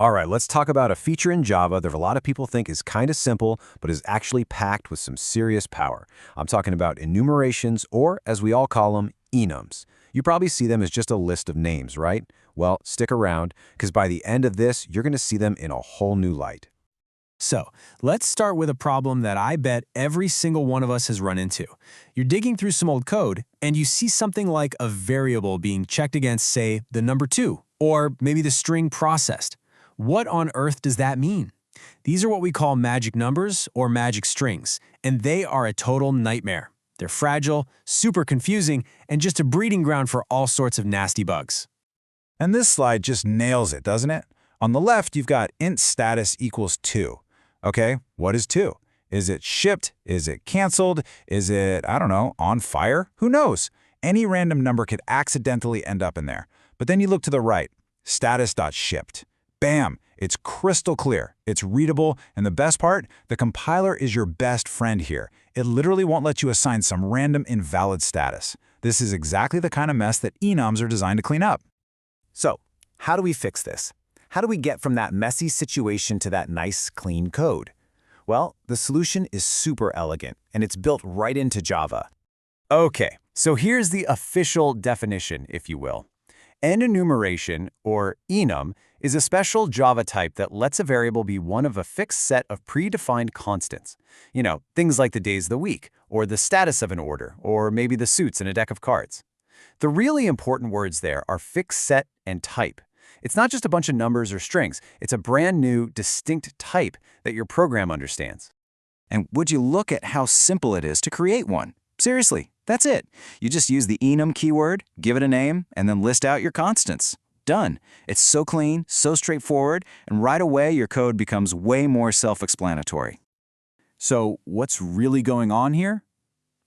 All right, let's talk about a feature in Java that a lot of people think is kind of simple, but is actually packed with some serious power. I'm talking about enumerations, or as we all call them, enums. You probably see them as just a list of names, right? Well, stick around, because by the end of this, you're going to see them in a whole new light. So, let's start with a problem that I bet every single one of us has run into. You're digging through some old code, and you see something like a variable being checked against, say, the number 2, or maybe the string processed. What on earth does that mean? These are what we call magic numbers or magic strings, and they are a total nightmare. They're fragile, super confusing, and just a breeding ground for all sorts of nasty bugs. And this slide just nails it, doesn't it? On the left, you've got int status equals 2. Okay, what is 2? Is it shipped? Is it canceled? Is it, I don't know, on fire? Who knows? Any random number could accidentally end up in there. But then you look to the right, status.shipped. Bam! It's crystal clear, it's readable, and the best part, the compiler is your best friend here. It literally won't let you assign some random invalid status. This is exactly the kind of mess that enums are designed to clean up. So, how do we fix this? How do we get from that messy situation to that nice, clean code? Well, the solution is super elegant, and it's built right into Java. Okay, so here's the official definition, if you will. An enumeration, or enum, is a special Java type that lets a variable be one of a fixed set of predefined constants. You know, things like the days of the week, or the status of an order, or maybe the suits in a deck of cards. The really important words there are fixed set and type. It's not just a bunch of numbers or strings, it's a brand new, distinct type that your program understands. And would you look at how simple it is to create one? Seriously, that's it. You just use the enum keyword, give it a name, and then list out your constants. Done. It's so clean, so straightforward, and right away your code becomes way more self-explanatory. So, what's really going on here?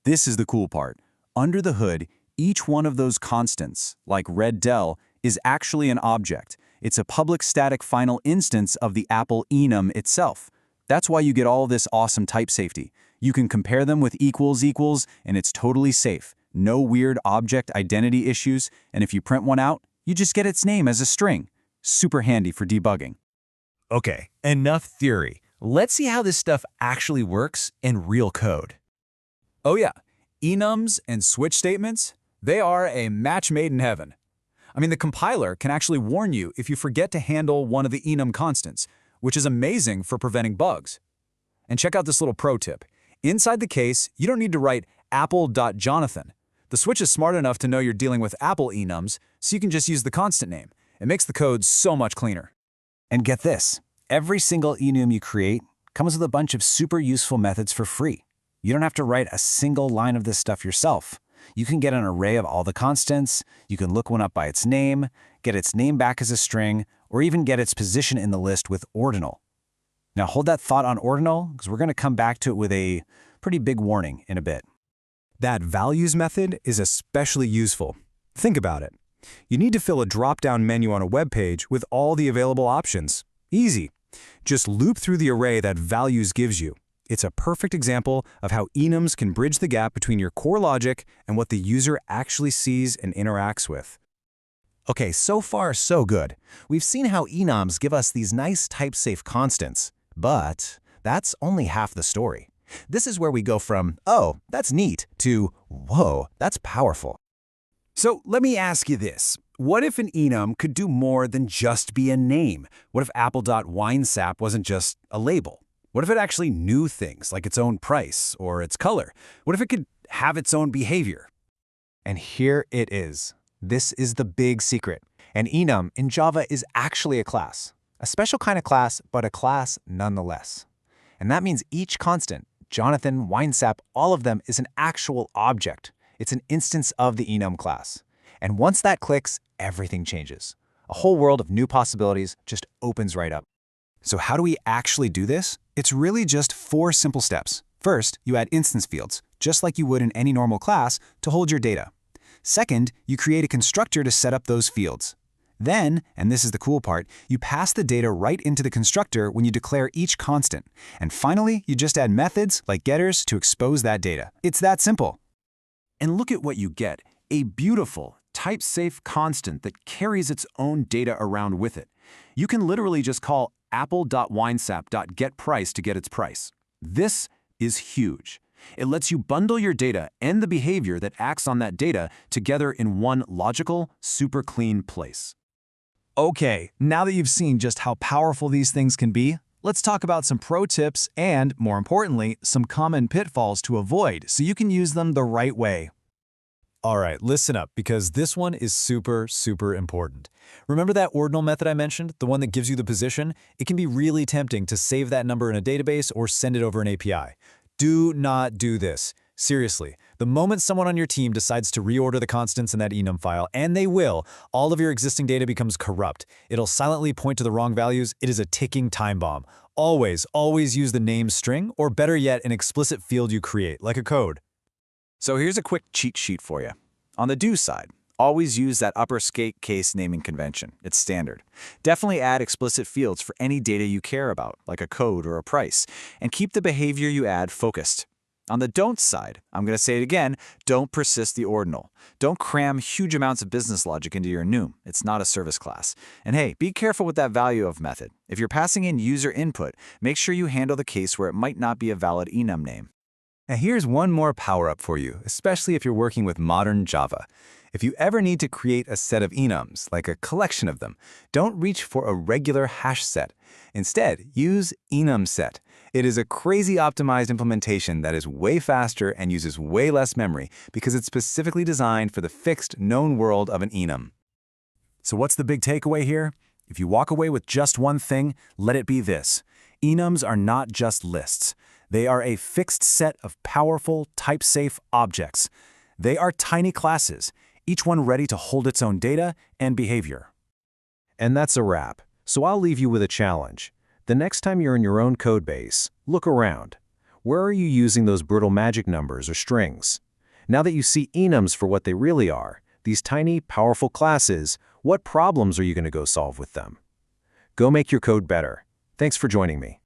This is the cool part. Under the hood, each one of those constants, like red del, is actually an object. It's a public static final instance of the Apple enum itself. That's why you get all this awesome type safety. You can compare them with equals, and it's totally safe. No weird object identity issues, and if you print one out, you just get its name as a string. Super handy for debugging. Okay, enough theory. Let's see how this stuff actually works in real code. Oh yeah, enums and switch statements, they are a match made in heaven. I mean, the compiler can actually warn you if you forget to handle one of the enum constants, which is amazing for preventing bugs. And check out this little pro tip. Inside the case, you don't need to write apple.jonathan. The switch is smart enough to know you're dealing with Apple enums, so you can just use the constant name. It makes the code so much cleaner. And get this, every single enum you create comes with a bunch of super useful methods for free. You don't have to write a single line of this stuff yourself. You can get an array of all the constants, you can look one up by its name, get its name back as a string, or even get its position in the list with ordinal. Now hold that thought on ordinal, because we're going to come back to it with a pretty big warning in a bit. That values method is especially useful. Think about it. You need to fill a drop-down menu on a web page with all the available options. Easy. Just loop through the array that values gives you. It's a perfect example of how enums can bridge the gap between your core logic and what the user actually sees and interacts with. Okay, so far so good. We've seen how enums give us these nice type-safe constants, but that's only half the story. This is where we go from, oh, that's neat, to, whoa, that's powerful. So let me ask you this. What if an enum could do more than just be a name? What if apple.winesap wasn't just a label? What if it actually knew things like its own price or its color? What if it could have its own behavior? And here it is. This is the big secret. An enum in Java is actually a class. A special kind of class, but a class nonetheless. And that means each constant, Jonathan, Winesap, all of them is an actual object. It's an instance of the enum class. And once that clicks, everything changes. A whole world of new possibilities just opens right up. So how do we actually do this? It's really just 4 simple steps. First, you add instance fields, just like you would in any normal class, to hold your data. Second, you create a constructor to set up those fields. Then, and this is the cool part, you pass the data right into the constructor when you declare each constant. And finally, you just add methods, like getters, to expose that data. It's that simple. And look at what you get, a beautiful, type-safe constant that carries its own data around with it. You can literally just call apple.winesap.getPrice to get its price. This is huge. It lets you bundle your data and the behavior that acts on that data together in one logical, super clean place. Okay, now that you've seen just how powerful these things can be, let's talk about some pro tips and, more importantly, some common pitfalls to avoid so you can use them the right way. All right, listen up, because this one is super, super important. Remember that ordinal method I mentioned, the one that gives you the position? It can be really tempting to save that number in a database or send it over an API. Do not do this. Seriously, the moment someone on your team decides to reorder the constants in that enum file, and they will, all of your existing data becomes corrupt. It'll silently point to the wrong values. It is a ticking time bomb. Always, always use the name string, or better yet, an explicit field you create, like a code. So here's a quick cheat sheet for you. On the do side, always use that uppercase naming convention. It's standard. Definitely add explicit fields for any data you care about, like a code or a price, and keep the behavior you add focused. On the don't side, I'm going to say it again, don't persist the ordinal. Don't cram huge amounts of business logic into your enum. It's not a service class. And hey, be careful with that value of method. If you're passing in user input, make sure you handle the case where it might not be a valid enum name. Now here's one more power-up for you, especially if you're working with modern Java. If you ever need to create a set of enums, like a collection of them, don't reach for a regular hash set. Instead, use enum set. It is a crazy optimized implementation that is way faster and uses way less memory because it's specifically designed for the fixed, known world of an enum. So what's the big takeaway here? If you walk away with just one thing, let it be this. Enums are not just lists. They are a fixed set of powerful, type-safe objects. They are tiny classes, each one ready to hold its own data and behavior. And that's a wrap. So I'll leave you with a challenge. The next time you're in your own code base, look around. Where are you using those brutal magic numbers or strings? Now that you see enums for what they really are, these tiny, powerful classes, what problems are you going to go solve with them? Go make your code better. Thanks for joining me.